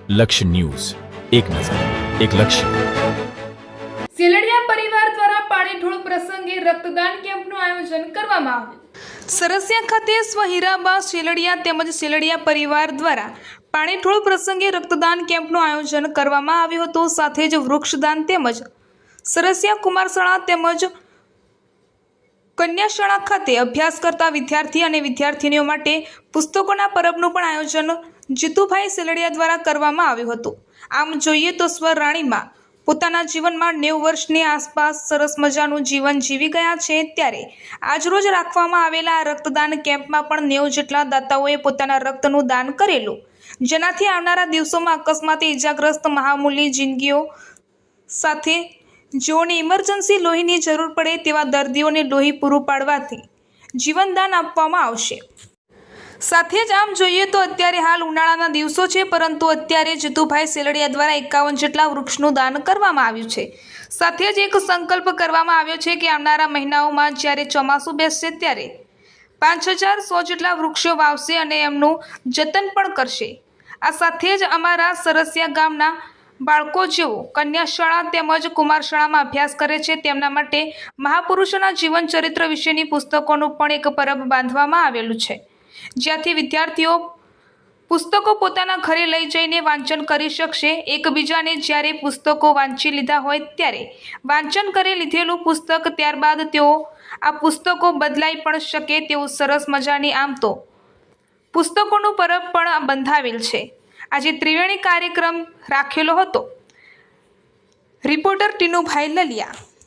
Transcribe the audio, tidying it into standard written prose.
લક્ષ્ય ન્યૂઝ, એક નજર, એક લક્ષ્ય. સેલડિયા પરિવાર દ્વારા પાણીઢોળ પ્રસંગે રક્તદાન કેમ્પનું આયોજન કરવામાં આવ્યું. સરસિયા ખાતે સ્વ હીરાબા સેલડિયા તેમજ સેલડિયા પરિવાર દ્વારા પાણીઢોળ પ્રસંગે રક્તદાન કેમ્પનું આયોજન કરવામાં આવ્યું હતું. સાથે જ વૃક્ષદાન તેમજ સરસિયા કુમારશાળા તેમજ કન્યાશાળા ખાતે અભ્યાસ કરતા વિદ્યાર્થી અને વિદ્યાર્થીનીઓ માટે પુસ્તકોના પરબનું પણ આયોજન જીતુભાઈ સેલડિયા દ્વારા કરવામાં આવ્યું હતું. આમ જોઈએ તો સ્વ રાણીમાં પોતાના જીવનમાં 90 વર્ષની આસપાસ સરસ મજાનું જીવન જીવી ગયા છે. ત્યારે આજરોજ રાખવામાં આવેલા આ રક્તદાન કેમ્પમાં પણ 90 જેટલા દાતાઓએ પોતાના રક્તનું દાન કરેલું, જેનાથી આવનારા દિવસોમાં અકસ્માતે ઇજાગ્રસ્ત મહામૂલી જિંદગીઓ સાથે જેઓને ઇમરજન્સી લોહીની જરૂર પડે તેવા દર્દીઓને લોહી પૂરું પાડવાથી જીવનદાન આપવામાં આવશે. સાથે જ આમ જોઈએ તો અત્યારે હાલ ઉનાળાના દિવસો છે, પરંતુ અત્યારે જીતુભાઈ સેલડિયા દ્વારા 51 જેટલા વૃક્ષનું દાન કરવામાં આવ્યું છે. સાથે જ એક સંકલ્પ કરવામાં આવ્યો છે કે આવનારા મહિનાઓમાં જ્યારે ચોમાસું બેસશે ત્યારે 5100 જેટલા વૃક્ષો વાવશે અને એમનું જતન પણ કરશે. આ સાથે જ અમારા સરસિયા ગામના બાળકો જેઓ કન્યાશાળા તેમજ કુમારશાળામાં અભ્યાસ કરે છે તેમના માટે મહાપુરુષોના જીવન ચરિત્ર વિશેની પુસ્તકોનું પણ એક પરબ બાંધવામાં આવેલું છે, જ્યાંથી વિદ્યાર્થીઓ પુસ્તકો પોતાના ઘરે લઈ જઈને વાંચન કરી શકશે. એકબીજાને જ્યારે પુસ્તકો વાંચી લીધા હોય ત્યારે વાંચન કરી લીધેલું પુસ્તક ત્યારબાદ તેઓ આ પુસ્તકો બદલાઈ પણ શકે તેવું સરસ મજાની આમ તો પુસ્તકોનું પરબ પણ બંધાવેલ છે. આજે ત્રિવેણી કાર્યક્રમ રાખેલો હતો. રિપોર્ટર ટીનુભાઈ લલિયા.